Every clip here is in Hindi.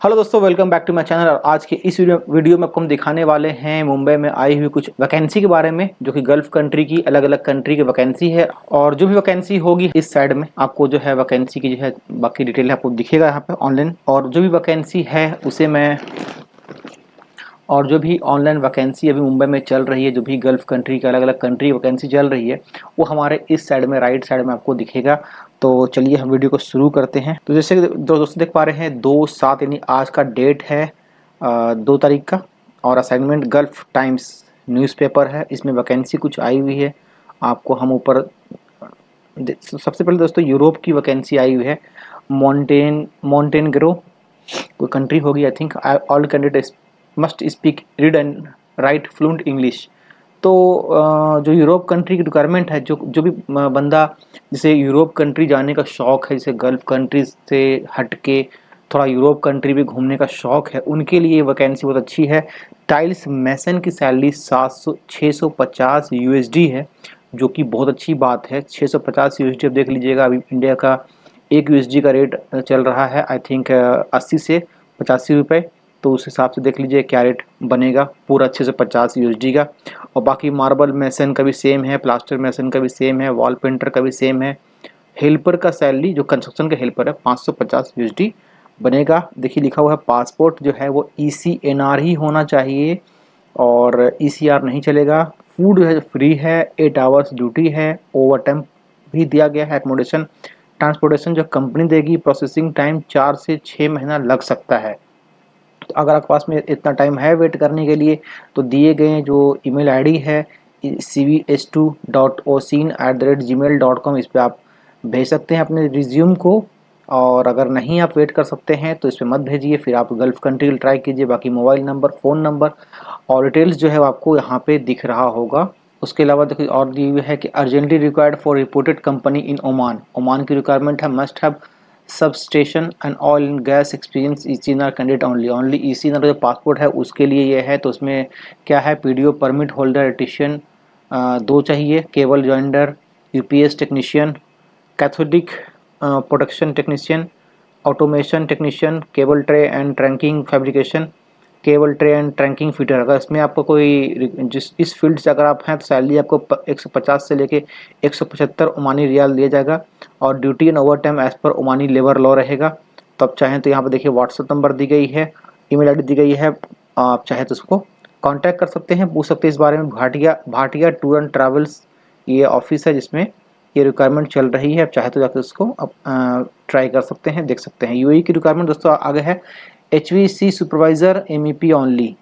हेलो दोस्तों, welcome back to my channel. और आज के इस वीडियो में आपको हम दिखाने वाले हैं मुंबई में आई हुई कुछ वैकेंसी के बारे में, जो कि गल्फ कंट्री की अलग अलग कंट्री की वैकेंसी है। और जो भी वैकेंसी होगी इस साइड में आपको जो है वैकेंसी की जो है बाकी डिटेल आपको दिखेगा यहाँ पे ऑनलाइन। और जो भी वैकेंसी है उसे मैं और जो भी ऑनलाइन वैकेंसी अभी मुंबई में चल रही है, जो भी गल्फ कंट्री के अलग अलग कंट्री वैकेंसी चल रही है, वो हमारे इस साइड में राइट साइड में आपको दिखेगा। तो चलिए हम वीडियो को शुरू करते हैं। तो जैसे कि दोस्तों देख पा रहे हैं 2/7 यानी आज का डेट है 2 तारीख का। और असाइनमेंट गल्फ टाइम्स न्यूज़पेपर है, इसमें वैकेंसी कुछ आई हुई है। आपको हम ऊपर सबसे पहले दोस्तों यूरोप की वैकेंसी आई हुई है। मॉन्टेनेग्रो कोई कंट्री होगी, I think. All candidates must speak read and right fluent English. तो जो यूरोप कंट्री की रिक्वायरमेंट है, जो भी बंदा जिसे यूरोप कंट्री जाने का शौक़ है, जैसे गल्फ कंट्रीज से हट के थोड़ा यूरोप कंट्री भी घूमने का शौक़ है, उनके लिए ये वैकेंसी बहुत अच्छी है। टाइल्स मैसन की सैलरी 650 यूएसडी है, जो कि बहुत अच्छी बात है। 650 यूएसडी अब देख लीजिएगा, अभी इंडिया का 1 यूएसडी का रेट चल रहा है आई थिंक 80 से 85 रुपये। तो उस हिसाब से देख लीजिए क्या रेट बनेगा पूरा 650 यूएसडी का। और बाकी मार्बल मैसन का भी सेम है, प्लास्टर मैसन का भी सेम है, वॉल पेंटर का भी सेम है। हेल्पर का सैलरी जो कंस्ट्रक्शन का हेल्पर है 550 यूएसडी बनेगा। देखिए लिखा हुआ है पासपोर्ट जो है वो ECNR ही होना चाहिए और ECR नहीं चलेगा। फूड जो है फ्री है, 8 आवर्स ड्यूटी है, ओवर टाइम भी दिया गया है। एकोमोडेशन ट्रांसपोर्टेशन जो कंपनी देगी, प्रोसेसिंग टाइम 4 से 6 महीना लग सकता है। तो अगर आपके पास में इतना टाइम है वेट करने के लिए, तो दिए गए जो ईमेल आईडी है cvs2.osin@gmail.com, इस पर आप भेज सकते हैं अपने रिज्यूम को। और अगर नहीं आप वेट कर सकते हैं तो इस पर मत भेजिए, फिर आप गल्फ कंट्री के लिए ट्राई कीजिए। बाकी मोबाइल नंबर, फ़ोन नंबर और डिटेल्स जो है आपको यहाँ पे दिख रहा होगा। उसके अलावा देखिए और दी हुई है कि urgently required for reported company in Oman. Oman की रिक्वायरमेंट है must have substation and oil and gas experience ECNR candidate only ECNR जो पासपोर्ट है उसके लिए ये है। तो उसमें क्या है, PDO परमिट होल्डर एटिशियन 2 चाहिए, cable joinder, UPS technician, cathodic production technician, automation technician, cable tray and tracking fabrication, cable tray and tracking fitter. अगर इसमें आपको कोई जिस इस फील्ड से अगर आप हैं तो सैलरी आपको 150 से लेके 175 ओमानी रियाल दिया जाएगा। और duty and overtime as per Omani labour law रहेगा। तो आप चाहें तो यहाँ पर देखिए व्हाट्सएप नंबर दी गई है, ईमेल आईडी दी गई है, आप चाहें तो उसको कांटेक्ट कर सकते हैं, पूछ सकते हैं इस बारे में। भाटिया टूर एंड ट्रैवल्स ये ऑफिस है जिसमें ये रिक्वायरमेंट चल रही है। आप चाहे तो जाकर उसको ट्राई कर सकते हैं, देख सकते हैं। UAE की रिक्वायरमेंट दोस्तों आगे है। HVC supervisor MEP only,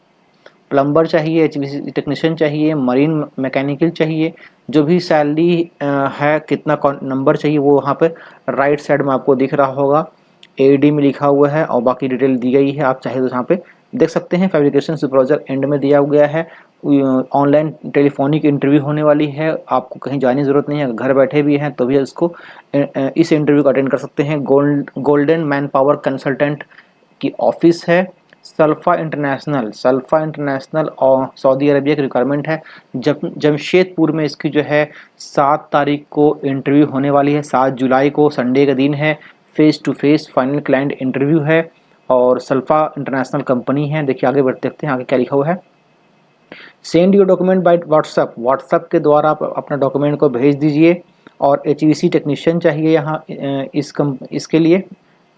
plumber चाहिए, HVC टेक्नीशियन चाहिए, मरीन मैकेनिकल चाहिए। जो भी सैलरी है, कितना नंबर चाहिए, वो वहाँ पे राइट साइड में आपको दिख रहा होगा, AD में लिखा हुआ है और बाकी डिटेल दी गई है। आप चाहे तो यहाँ पे देख सकते हैं। फैब्रिकेशन सुपरवाइज़र एंड में दिया गया है। ऑनलाइन टेलीफोनिक इंटरव्यू होने वाली है, आपको कहीं जाने की ज़रूरत नहीं है, घर बैठे भी हैं तो भी इसको इस इंटरव्यू को अटेंड कर सकते हैं। गोल्डन मैन पावर कंसल्टेंट की ऑफिस है। सल्फा इंटरनेशनल और सऊदी अरबिया की रिक्वायरमेंट है। जमशेदपुर में इसकी जो है 7 तारीख को इंटरव्यू होने वाली है, 7 जुलाई को, संडे का दिन है। Face to face final client interview है और सल्फा इंटरनेशनल कंपनी है। देखिए आगे बढ़ते देखते हैं आगे क्या लिखा हुआ है। Send your document bye WhatsApp के द्वारा आप अपना डॉक्यूमेंट को भेज दीजिए। और HVC टेक्नीशियन चाहिए यहाँ इसके लिए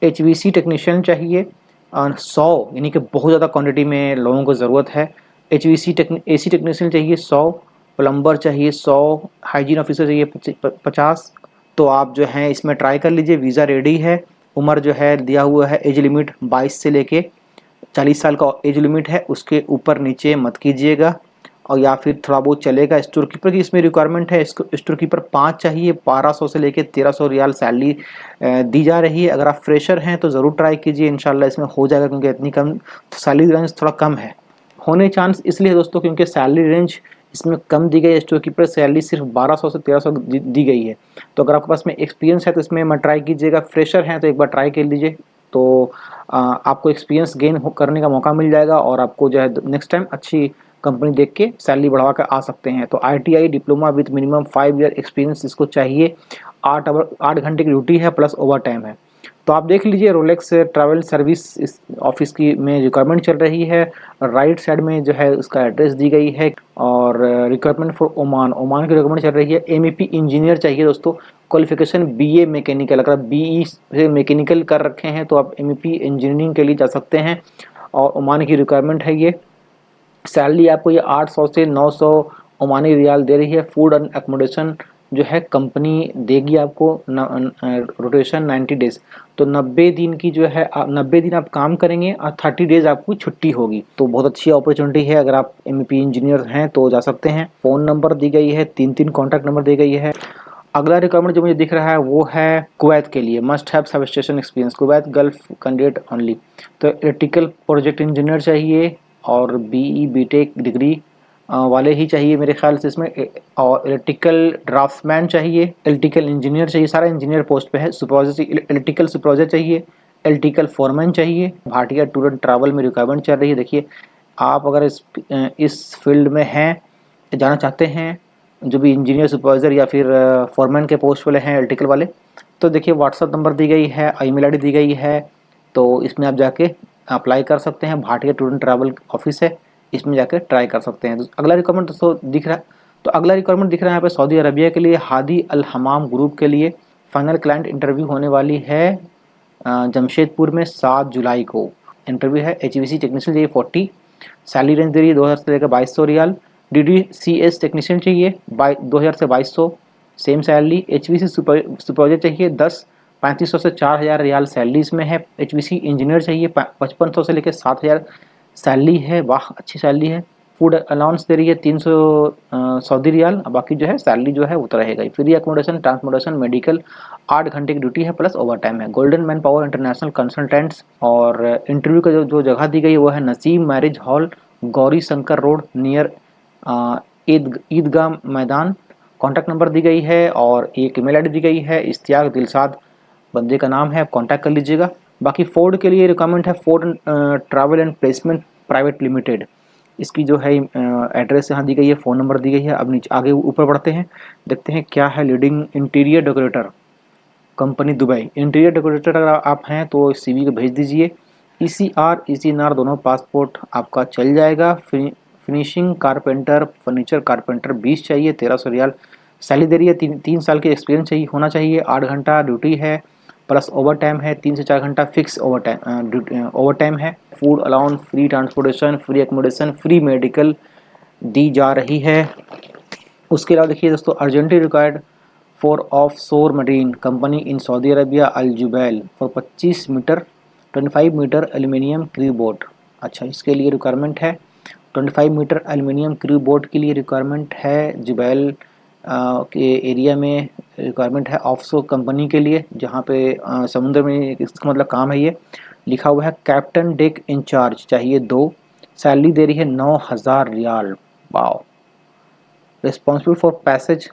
HVC टेक्नीशियन चाहिए 100, यानी कि बहुत ज़्यादा क्वांटिटी में लोगों को ज़रूरत है। AC टेक्नीशियन चाहिए 100, प्लम्बर चाहिए 100, हाइजीन ऑफिसर चाहिए 50। तो आप जो हैं इसमें ट्राई कर लीजिए। वीज़ा रेडी है। उम्र जो है दिया हुआ है, एज लिमिट 22 से लेके 40 साल का एज लिमिट है, उसके ऊपर नीचे मत कीजिएगा। और या फिर थोड़ा बहुत चलेगा। स्टोर कीपर की इसमें रिक्वायरमेंट है, स्टोर कीपर 5 चाहिए, 1200 से लेके 1300 रियाल सैलरी दी जा रही है। अगर आप फ्रेशर हैं तो ज़रूर ट्राई कीजिए, इंशाल्लाह इसमें हो जाएगा, क्योंकि इतनी कम सैलरी रेंज थोड़ा कम है। होने चांस इसलिए दोस्तों क्योंकि सैलरी रेंज इसमें कम दी गई है। स्टोर कीपर सैलरी सिर्फ 1200 से 1300 दी गई है। तो अगर आपके पास में एक्सपीरियंस है तो इसमें मत ट्राई कीजिएगा। फ्रेशर हैं तो एक बार ट्राई कर लीजिए, तो आपको एक्सपीरियंस गेन करने का मौका मिल जाएगा और आपको जो है नेक्स्ट टाइम अच्छी कंपनी देख के सैलरी बढ़वा कर आ सकते हैं। तो ITI diploma with minimum 5 year experience इसको चाहिए। 8 घंटे की ड्यूटी है प्लस ओवर टाइम है। तो तो आप देख लीजिए रोलेक्स ट्रैवल सर्विस इस ऑफिस की में रिक्वायरमेंट चल रही है। राइट साइड में जो है उसका एड्रेस दी गई है और रिक्वायरमेंट फॉर ओमान की रिक्वायरमेंट चल रही है। एमईपी इंजीनियर चाहिए दोस्तों, क्वालिफिकेशन बीए मैकेनिकल, अगर आप बीई से मैकेनिकल कर रखे हैं तो आप एमईपी इंजीनियरिंग के लिए जा सकते हैं और ओमान की रिक्वायरमेंट है ये। सैलरी आपको ये 800 से 900 ओमानी रियाल दे रही है। फूड एंड एकोमोडेशन जो है कंपनी देगी आपको, रोटेशन 90 डेज, तो 90 दिन की जो है 90 दिन आप काम करेंगे और 30 डेज आपको छुट्टी होगी। तो बहुत अच्छी अपॉर्चुनिटी है, अगर आप एमईपी इंजीनियर हैं तो जा सकते हैं। फ़ोन नंबर दी गई है, 3 कॉन्टैक्ट नंबर दी गई है। अगला रिक्वायरमेंट जो मुझे दिख रहा है वो है कुवैत के लिए, must have sub station experience, Kuwait gulf candidate only. तो इलेक्ट्रिकल प्रोजेक्ट इंजीनियर चाहिए और बीई बीटेक डिग्री वाले ही चाहिए मेरे ख्याल से इसमें, और इलेक्ट्रिकल ड्राफ्ट्समैन चाहिए, इलेक्ट्रिकल इंजीनियर चाहिए, सारा इंजीनियर पोस्ट पे है। सुपरवाइजर, इलेक्ट्रिकल सुपरवाइजर चाहिए, इलेक्ट्रिकल फोरमैन चाहिए। भाटिया टूर एंड ट्रैवल में रिक्वायरमेंट चल रही है। देखिए आप अगर इस फील्ड में हैं, जाना चाहते हैं, जो भी इंजीनियर सुपरवाइज़र या फिर फोरमैन के पोस्ट वाले हैं इलेक्ट्रिकल वाले, तो देखिए व्हाट्सअप नंबर दी गई है, ईमेल आईडी दी गई है, तो इसमें आप जाके अप्लाई कर सकते हैं। Bhatia tour and travel office है, इसमें जाकर ट्राई कर सकते हैं। तो अगला रिक्वायरमेंट दोस्तों दिख रहा है, तो अगला रिक्वायरमेंट दिख रहा है यहाँ पे सऊदी अरबिया के लिए, हादी अल हमाम ग्रुप के लिए। फाइनल क्लाइंट इंटरव्यू होने वाली है जमशेदपुर में 7 जुलाई को इंटरव्यू है। HVC टेक्नीशियन चाहिए 40, सैलरी रेंज दे रही है 2000 से लेकर 2200 रियाल। DDCS टेक्नीशियन चाहिए 2000 से 2200 सेम सैलरी। HVC सुपरवाइजर चाहिए 10, 3500 से 4000 रियाल सैलरी इसमें है। HVC इंजीनियर चाहिए 5500 से लेकर 7000 सैलरी है, वाह अच्छी सैलरी है। फूड अलाउंस दे रही है 300 सऊदी रियाल, बाकी जो है सैलरी जो है वो तो रहेगा ही। फ्री एकोमोडेशन, ट्रांसपोर्टेशन, मेडिकल, 8 घंटे की ड्यूटी है प्लस ओवर टाइम है। Golden manpower international consultants, और इंटरव्यू का जो जगह दी गई है वो है Naseem marriage hall, Gauri Shankar road, near Idgah maidan. Contact number दी गई है और एक ईमेल आईडी दी गई है, इश्तियाक दिलसाद बंदे का नाम है, आप कॉन्टैक्ट कर लीजिएगा। बाकी फोर्ड के लिए रिक्वायरमेंट है, Ford travel and placement private limited, इसकी जो है एड्रेस यहाँ दी गई है, फ़ोन नंबर दी गई है। अब नीचे आगे ऊपर बढ़ते हैं, देखते हैं क्या है। Leading interior decorator company Dubai, interior decorator अगर आप हैं तो CV को भेज दीजिए। ECR ECNR दोनों पासपोर्ट आपका चल जाएगा। फिनिशिंग कारपेंटर, फर्नीचर कारपेंटर 20 चाहिए, 1300 रियाल सैलरी दे रही है। 3 साल के एक्सपीरियंस चाहिए होना चाहिए। 8 घंटा ड्यूटी है प्लस ओवर टाइम है, 3 से 4 घंटा फिक्स ओवर टाइम है। Food allowance, free transportation, free accommodation, free medical दी जा रही है। उसके अलावा देखिए दोस्तों, urgently required for offshore marine company in Saudi Arabia Al Jubail for 25 metre aluminium crew boat. अच्छा, इसके लिए रिक्वायरमेंट है 25 मीटर एल्यूमिनियम क्रू बोट के लिए रिक्वायरमेंट है। जुबैल के एरिया में रिक्वायरमेंट है ऑफशोर कंपनी के लिए, जहाँ पे समुद्र में, इसका मतलब काम है ये। लिखा हुआ है कैप्टन डेक इंचार्ज चाहिए 2, सैलरी दे रही है 9000 riyal. Wow. Responsible for passage,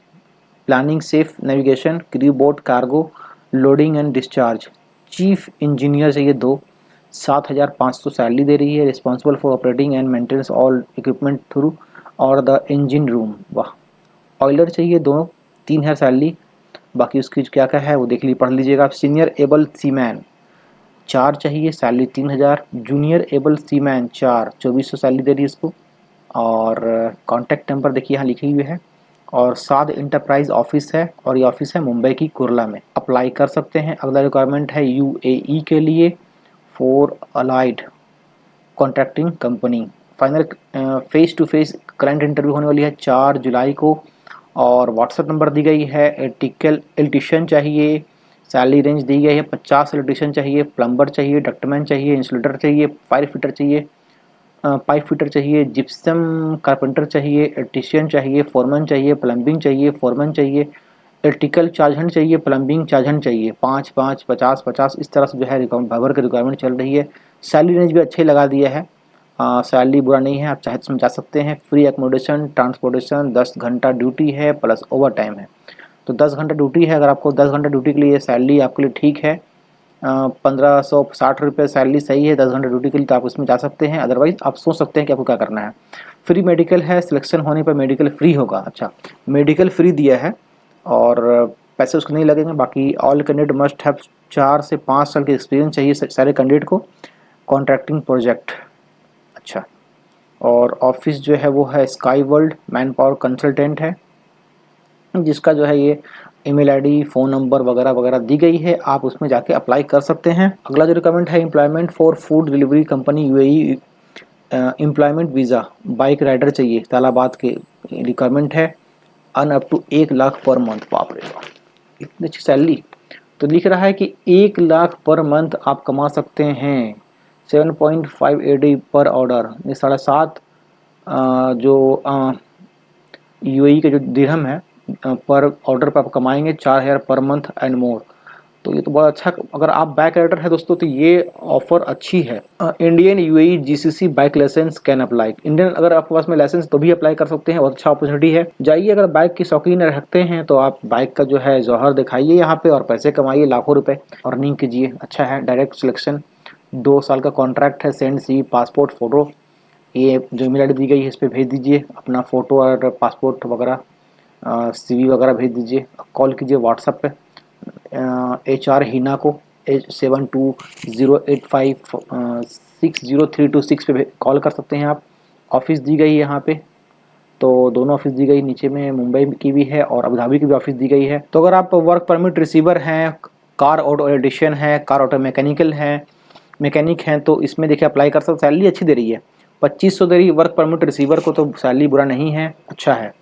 planning, safe navigation, crew boat, cargo, loading and discharge. Chief engineer चाहिए 2, 7500 सैलरी दे रही है। Responsible for operating and maintenance all equipment throughout the engine room. वाह। ऑयलर चाहिए 2, 3000 सैलरी, बाकी उसकी क्या क्या है वो देख लीजिए, पढ़ लीजिएगा आप। सीनियर एबल सीमैन 4 चाहिए, salary 3000। Junior able seaman 4, 2400 salary दे रही है इसको। और कॉन्टैक्ट नंबर देखिए यहाँ लिखी हुई है। और साद इंटरप्राइज ऑफिस है, और ये ऑफिस है मुंबई की कुरला में। अप्लाई कर सकते हैं। अगला रिक्वायरमेंट है UAE के लिए, for allied contracting company. Final face to face client interview होने वाली है 4 जुलाई को, और व्हाट्सएप नंबर दी गई है। इलेक्ट्रिशियन चाहिए, सैलरी रेंज दी गई है 50 इलेक्ट्रिशियन चाहिए, प्लम्बर चाहिए, डक्टमैन चाहिए, इंसुलेटर चाहिए, पाइप फिटर चाहिए, जिप्सम कारपेंटर चाहिए, इलेक्ट्रिशियन चाहिए, फोरमैन चाहिए, प्लम्बिंग चाहिए, फोरमैन चाहिए, इलेक्ट्रिकल चार्जन चाहिए, प्लम्बिंग चार्जन चाहिए। 5, 5, 50, 50 इस तरह से जो है भर की रिक्वायरमेंट चल रही है। सैलरी रेंज भी अच्छे लगा दिया है, सैलरी बुरा नहीं है, आप चाहे तो समझा सकते हैं। फ्री एकोमोडेशन, ट्रांसपोर्टेशन, 10 घंटा ड्यूटी है प्लस ओवर टाइम है। तो 10 घंटा ड्यूटी है, अगर आपको 10 घंटा ड्यूटी के लिए सैलरी आपके लिए ठीक है, 1560 रुपये सैलरी सही है 10 घंटा ड्यूटी के लिए, तो आप उसमें जा सकते हैं। अदरवाइज़ आप सोच सकते हैं कि आपको क्या करना है। फ्री मेडिकल है, सिलेक्शन होने पर मेडिकल फ्री होगा। अच्छा, मेडिकल फ्री दिया है, और पैसे उसके नहीं लगेंगे। बाकी ऑल कैंडिडेट मस्ट हैव 4 से 5 साल की एक्सपीरियंस चाहिए सारे कैंडिडेट को कॉन्ट्रैक्टिंग प्रोजेक्ट। अच्छा, और ऑफिस जो है वो है sky world, man power consultant है, जिसका जो है ये ईमेल आईडी, फ़ोन नंबर वगैरह वगैरह दी गई है, आप उसमें जाके अप्लाई कर सकते हैं। अगला जो रिक्वायरमेंट है, employment for food delivery company UAE, employment visa, bike rider चाहिए, तालाबाद के रिक्वायरमेंट है, earn up to 1 lakh per month. बाप रे बाप, इतनी अच्छी सैलरी। तो लिख रहा है कि 1 लाख पर मंथ आप कमा सकते हैं, 7.5 AD पर ऑर्डर, ये 7.5 जो यूएई के जो दिरहम है पर ऑर्डर पर आप कमाएंगे 4,000 पर मंथ एंड मोर। तो ये तो बहुत अच्छा, अगर आप बाइक राइडर है दोस्तों तो ये ऑफर अच्छी है। Indian UAE GCC bike licence can apply, Indian अगर आपके पास में लाइसेंस तो भी अप्लाई कर सकते हैं, बहुत अच्छा अपॉर्चुनिटी है। जाइए, अगर बाइक की शौकीन रखते हैं तो आप बाइक का जो है जौहर दिखाइए यहाँ पे और पैसे कमाइए, लाखों रुपए अर्निंग कीजिए। अच्छा है, डायरेक्ट सिलेक्शन, 2 साल का कॉन्ट्रैक्ट है। सेंड सी पासपोर्ट फ़ोटो, ये जो ईमेल आईडी दी गई है इस पर भेज दीजिए अपना फ़ोटो और पासपोर्ट वगैरह, सीवी वगैरह भेज दीजिए। कॉल कीजिए व्हाट्सएप पे HR हीना को 7220856032 पे कॉल कर सकते हैं आप। ऑफिस दी गई है यहाँ पे, तो दोनों ऑफिस दी गई, नीचे में मुंबई की भी है और अबू धाबी की भी ऑफिस दी गई है। तो अगर आप वर्क परमिट रिसीवर हैं, कार ऑटो एडिशन है, कार ऑटो मैकेनिक हैं, तो इसमें देखिए अप्लाई कर सकते। सैलरी अच्छी दे रही है, 2500 दे रही है वर्क परमिट रिसीवर को, तो सैलरी बुरा नहीं है, अच्छा है।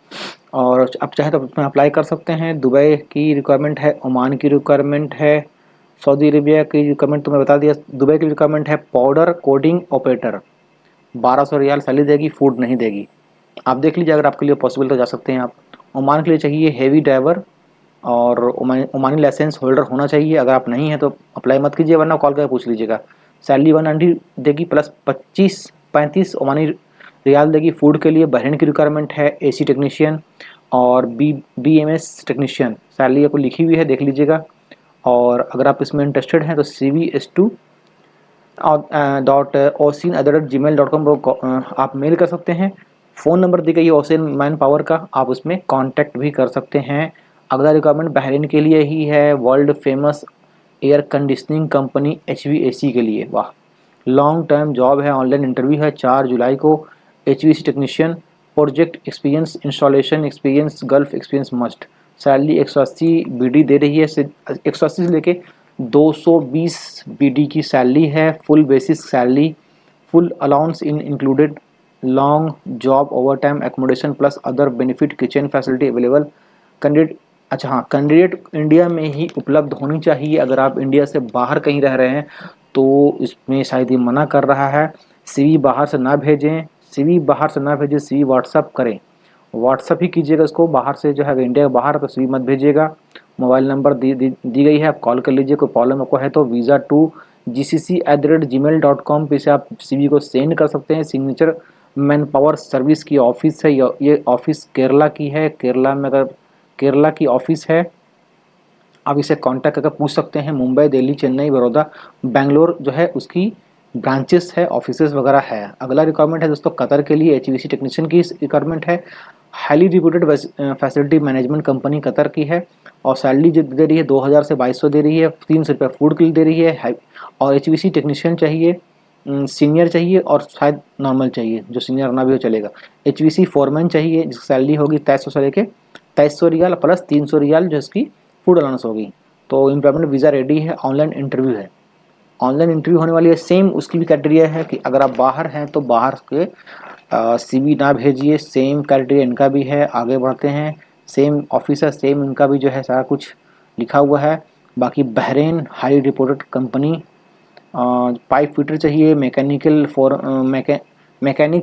और आप चाहे तो उसमें अप्लाई कर सकते हैं। दुबई की रिक्वायरमेंट है, ओमान की रिक्वायरमेंट है, सऊदी अरेबिया की रिक्वायरमेंट तो मैं बता दिया। दुबई की रिक्वायरमेंट है powder coating operator, 1200 riyal salary देगी, फूड नहीं देगी। आप देख लीजिए, अगर आपके लिए पॉसिबल तो जा सकते हैं आप। ओमान के लिए चाहिए हेवी ड्राइवर और ओमानी लाइसेंस होल्डर होना चाहिए। अगर आप नहीं है तो अप्लाई मत कीजिए, वरना कॉल करके पूछ लीजिएगा। सैलरी 190 देगी प्लस 35 ओमानी रियाल देगी फूड के लिए। बहरीन की रिक्वायरमेंट है AC टेक्नीशियन और BMS टेक्नीशियन, सैलरी आपको लिखी हुई है, देख लीजिएगा। और अगर आप इसमें इंटरेस्टेड हैं तो cv.osin@gmail.com पर आप मेल कर सकते हैं। फ़ोन नंबर दी गई है ओसिन मैन पावर का, आप उसमें कांटेक्ट भी कर सकते हैं। अगला रिक्वायरमेंट बहरीन के लिए ही है, world famous air conditioning company HVAC के लिए। वाह, लॉन्ग टर्म जॉब है, ऑनलाइन इंटरव्यू है 4 जुलाई को। HVAC technician, project experience, installation experience, gulf experience must. Salary 180 BD दे रही है, 180 से लेके 220 BD की सैलरी है। Full basis salary, full allowance included, long job, over time, accommodation plus other benefit, kitchen facility available. Candidate, अच्छा हाँ, कैंडिडेट इंडिया में ही उपलब्ध होनी चाहिए। अगर आप इंडिया से बाहर कहीं रह रहे हैं तो इसमें शायद ये मना कर रहा है। CV बाहर से ना भेजें, CV व्हाट्सअप करें, व्हाट्सअप ही कीजिएगा इसको। बाहर से जो है, इंडिया के बाहर तो CV मत भेजिएगा। मोबाइल नंबर दी गई है, आप कॉल कर लीजिए। कोई प्रॉब्लम आपको है तो visa2gcc@gmail.com पे से आप CV को सेंड कर सकते हैं। सिग्नेचर मैन पावर सर्विस की ऑफिस है, ये ऑफिस केरला की है। केरला में अगर केरला की ऑफिस है, आप इसे कांटेक्ट करके पूछ सकते हैं। मुंबई, दिल्ली, चेन्नई, बड़ौदा, बेंगलोर जो है उसकी ब्रांचेस है, ऑफिसेज वगैरह है। अगला रिक्वायरमेंट है दोस्तों कतर के लिए, HVAC टेक्नीशियन की रिक्वायरमेंट है। Highly reputed facility management company Qatar की है और सैलरी जो दे रही है 2000 से 2200 दे रही है। 300 रुपये फूड के लिए दे रही है। और HVAC टेक्नीशियन चाहिए, सीनियर चाहिए और शायद नॉर्मल चाहिए, जो सीनियर ना भी हो चलेगा। HVAC फोरमैन चाहिए, जिसकी सैलरी होगी 2300 से लेके 2300 रियाल प्लस 300 रियाल जो इसकी फूड अलाउंस होगी। तो एम्प्लॉयमेंट वीज़ा रेडी है, ऑनलाइन इंटरव्यू है, ऑनलाइन इंटरव्यू होने वाली है। सेम उसकी भी क्राइटेरिया है कि अगर आप बाहर हैं तो बाहर के CV ना भेजिए, सेम क्राइटेरिया इनका भी है। आगे बढ़ते हैं, सेम ऑफिस है, सेम इनका भी जो है सारा कुछ लिखा हुआ है। बाकी Bahrain high reported company, pipe fitter चाहिए, मैकेनिक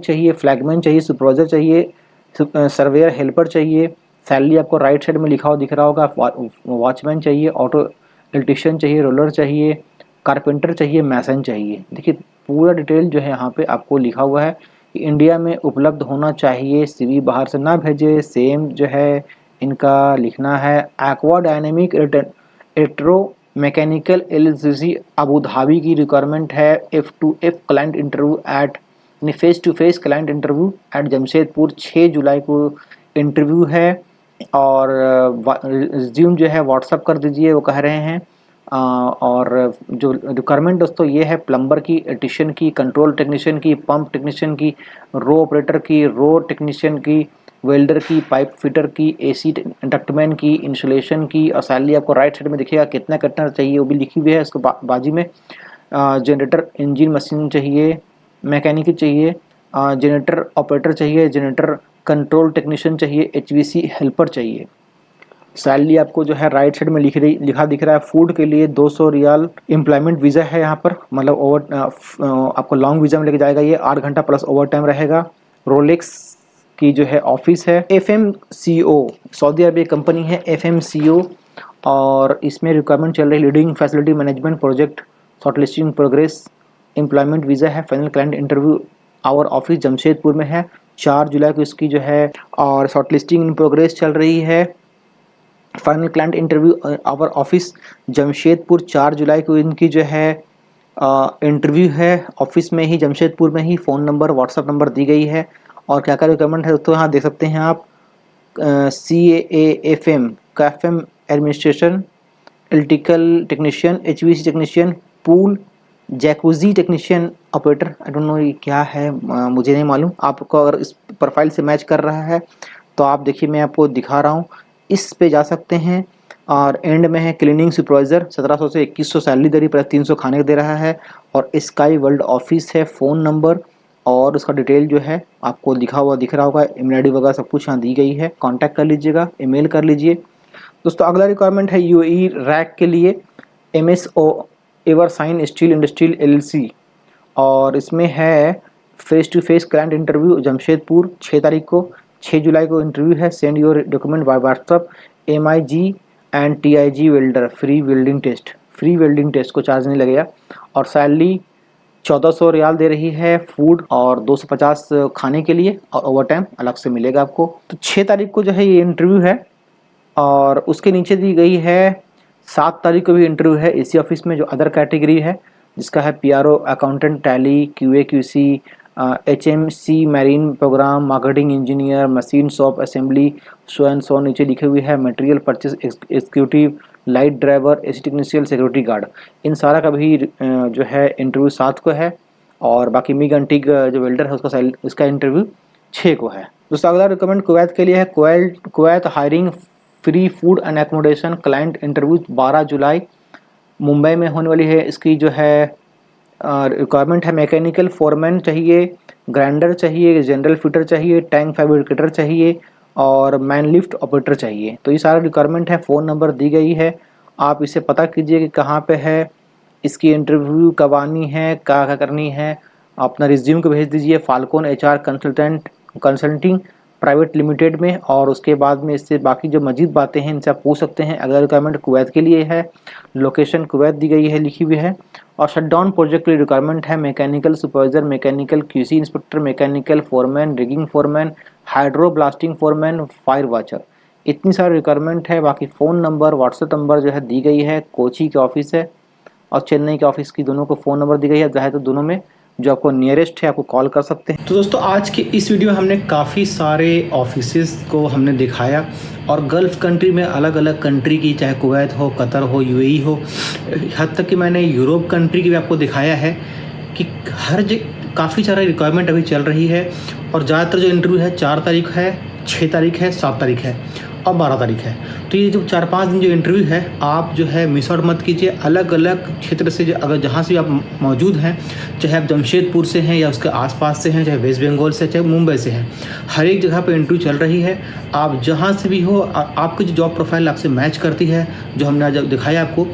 चाहिए, फ्लैगमैन चाहिए, सुपरवाइजर चाहिए, सर्वेयर हेल्पर चाहिए। सैलरी आपको राइट साइड में लिखा हुआ दिख रहा होगा। वॉचमैन चाहिए, ऑटो इलेक्ट्रिशियन चाहिए, रोलर चाहिए, कारपेंटर चाहिए, मैसन चाहिए। देखिए पूरा डिटेल जो है यहाँ पे आपको लिखा हुआ है कि इंडिया में उपलब्ध होना चाहिए, CV बाहर से ना भेजे। सेम जो है इनका लिखना है। Aqua dynamic electro mechanical LLC Abu Dhabi की रिक्वायरमेंट है। F2F client interview at, face to face client interview at Jamshedpur, 6 जुलाई को इंटरव्यू है। और रिज्यूम जो है व्हाट्सअप कर दीजिए, वो कह रहे हैं। और जो रिक्वायरमेंट दोस्तों ये है प्लम्बर की, इलेक्ट्रीशियन की, कंट्रोल टेक्नीशियन की, पंप टेक्नीशियन की, रो ऑपरेटर की, रो टेक्नीशियन की, वेल्डर की, पाइप फिटर की, एसी डक्टमैन की, इंसुलेशन की। और सैलरी आपको राइट साइड में दिखेगा कितना कितना चाहिए वो भी लिखी हुई है इसको बाजू में। जनरेटर इंजन मशीन चाहिए, मैकेनिक चाहिए, जनरेटर ऑपरेटर चाहिए, जनरेटर कंट्रोल टेक्नीशियन चाहिए, एचवीसी हेल्पर चाहिए। सैलरी आपको जो है राइट साइड में लिखा दिख रहा है। फूड के लिए 200 रियाल एम्प्लॉयमेंट वीज़ा है यहाँ पर, मतलब आपको लॉन्ग वीज़ा में लेके जाएगा ये। 8 घंटा प्लस ओवर टाइम रहेगा। रोलेक्स की जो है ऑफिस है। FMCO सऊदी अरब कंपनी है FMCO, और इसमें रिक्वायरमेंट चल रही है leading facility management project, shortlisting progress, employment visa है। Final client interview our office Jamshedpur में है। 4 जुलाई को इसकी जो है और शॉर्टलिस्टिंग इन प्रोग्रेस चल रही है। Final client interview our office Jamshedpur 4 जुलाई को इनकी जो है इंटरव्यू है, ऑफिस में ही जमशेदपुर में ही। फ़ोन नंबर व्हाट्सअप नंबर दी गई है। और क्या क्या रिक्वायरमेंट है तो यहाँ देख सकते हैं आप। CAAFM का FM administration, electrical technician, HVAC technician, pool jacuzzi technician operator. I don't know ये क्या है, मुझे नहीं मालूम। आपको अगर इस प्रोफाइल से मैच कर रहा है तो आप देखिए, मैं आपको दिखा रहा हूँ, इस पे जा सकते हैं। और एंड में है क्लीनिंग सुपरवाइज़र, 1700 से 2100 सैलरी दे रही, प्लस 300 खाने को दे रहा है। और स्काई वर्ल्ड ऑफिस है। फ़ोन नंबर और उसका डिटेल जो है आपको लिखा हुआ दिख रहा होगा, ईमेल ID वगैरह सब कुछ यहाँ दी गई है। कांटेक्ट कर लीजिएगा, ईमेल कर लीजिए। दोस्तों अगला रिक्वायरमेंट है UAE रैक के लिए, MSO Eversign steel industrial LLC, और इसमें है face to face client interview Jamshedpur 6 तारीख को, 6 जुलाई को इंटरव्यू है। Send your document by WhatsApp. MIG and TIG welder, free welding test को चार्ज नहीं लगेगा। और सैलरी 1400 रियाल दे रही है फूड, और 250 खाने के लिए, और ओवर टाइम अलग से मिलेगा आपको। तो 6 तारीख को जो है ये इंटरव्यू है। और उसके नीचे दी गई है 7 तारीख को भी इंटरव्यू है इसी ऑफिस में, जो अदर कैटेगरी है, जिसका है PRO accountant, tally, QA QC, HMC marine program, marketing engineer, machine shop assembly, so and so नीचे लिखे हुए है। Material purchase executive, light driver, AC technician, security guard, इन सारा का भी जो है इंटरव्यू 7 को है। और बाकी मिग एंटीक जो वेल्डर है उसका इंटरव्यू 6 को है। दोस्तों अगला रिकमेंड कुवैत के लिए है। Kuwait hiring free food and accommodation, client interview 12 जुलाई मुंबई में होने वाली है। इसकी जो है रिक्वायरमेंट है मैकेनिकल फोरमैन चाहिए, ग्राइंडर चाहिए, जनरल फिटर चाहिए, टैंक फैब्रिकेटर चाहिए, और मैन लिफ्ट ऑपरेटर चाहिए। तो ये सारा रिक्वायरमेंट है। फ़ोन नंबर दी गई है, आप इसे पता कीजिए कि कहाँ पे है, इसकी इंटरव्यू कब आनी है, क्या क्या करनी है। अपना रिज्यूम को भेज दीजिए Falcon HR consulting private limited में। और उसके बाद में इससे बाकी जो मजीद बातें हैं इनसे आप पूछ सकते हैं। अगला रिक्वायरमेंट कुवैत के लिए है, लोकेशन कुवैत दी गई है, लिखी हुई है। और शटडाउन प्रोजेक्ट के लिए रिक्वायरमेंट है mechanical supervisor, mechanical QC inspector, mechanical foreman, rigging foreman, hydro blasting foreman, fire watcher. इतनी सारी रिक्वायरमेंट है। बाकी फ़ोन नंबर व्हाट्सएप नंबर जो है दी गई है। कोची के ऑफिस है और चेन्नई के ऑफिस की, दोनों को फ़ोन नंबर दी गई है। चाहे तो दोनों में जो आपको नियरेस्ट है आपको कॉल कर सकते हैं। तो दोस्तों आज के इस वीडियो में हमने काफ़ी सारे ऑफिसेस को हमने दिखाया, और गल्फ़ कंट्री में अलग अलग कंट्री की, चाहे कुवैत हो, कतर हो, UAE हो, हद तक कि मैंने यूरोप कंट्री की भी आपको दिखाया है कि हर काफ़ी सारा रिक्वायरमेंट अभी चल रही है। और ज़्यादातर जो इंटरव्यू है 4 तारीख है, 6 तारीख है, 7 तारीख है और 12 तारीख है। तो ये जो 4-5 दिन जो इंटरव्यू है आप जो है मिस आउट मत कीजिए। अलग अलग क्षेत्र से जो अगर जहाँ से आप मौजूद हैं, चाहे आप जमशेदपुर से हैं या उसके आसपास से हैं, चाहे वेस्ट बंगाल से, चाहे मुंबई से हैं, हर एक जगह पे इंटरव्यू चल रही है। आप जहाँ से भी हो, आपकी जो जॉब प्रोफाइल आपसे मैच करती है, जो हमने आज दिखाया आपको,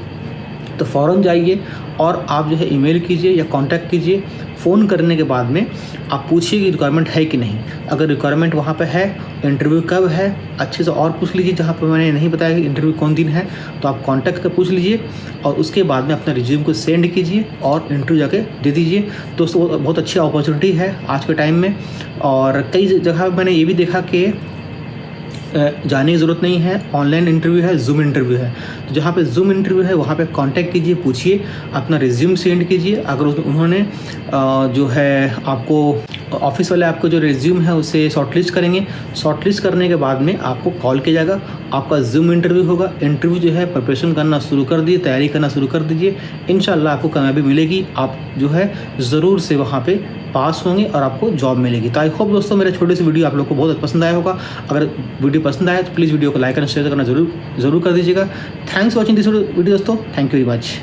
तो फ़ौरन जाइए और आप जो है ईमेल कीजिए या कांटेक्ट कीजिए। फ़ोन करने के बाद में आप पूछिए कि रिक्वायरमेंट है कि नहीं। अगर रिक्वायरमेंट वहाँ पे है, इंटरव्यू कब है, अच्छे से और पूछ लीजिए। जहाँ पे मैंने नहीं बताया कि इंटरव्यू कौन दिन है, तो आप कांटेक्ट कर पूछ लीजिए, और उसके बाद में अपना रिज्यूम को सेंड कीजिए और इंटरव्यू जाके दे दीजिए। दोस्तों बहुत अच्छी अपॉर्चुनिटी है आज के टाइम में। और कई जगह मैंने ये भी देखा कि जाने की ज़रूरत नहीं है, ऑनलाइन इंटरव्यू है, जूम इंटरव्यू है। तो जहाँ पे जूम इंटरव्यू है वहाँ पे कांटेक्ट कीजिए, पूछिए, अपना रिज्यूम सेंड कीजिए। अगर उन्होंने जो है आपको ऑफिस वाले आपको जो रिज्यूम है उसे शॉर्टलिस्ट करेंगे। शॉर्टलिस्ट करने के बाद में आपको कॉल किया जाएगा, आपका जूम इंटरव्यू होगा। इंटरव्यू जो है प्रिपरेशन करना शुरू कर दीजिए, तैयारी करना शुरू कर दीजिए। इंशाल्लाह आपको कामयाबी मिलेगी, आप जो है ज़रूर से वहाँ पे पास होंगे और आपको जॉब मिलेगी। तो आई होप दोस्तों मेरे छोटे से वीडियो आप लोग को बहुत पसंद आया होगा। अगर वीडियो पसंद आया तो प्लीज़ वीडियो को लाइक एंड शेयर करना ज़रूर कर दीजिएगा। Thanks for watching this video दोस्तों, थैंक यू वेरी मच।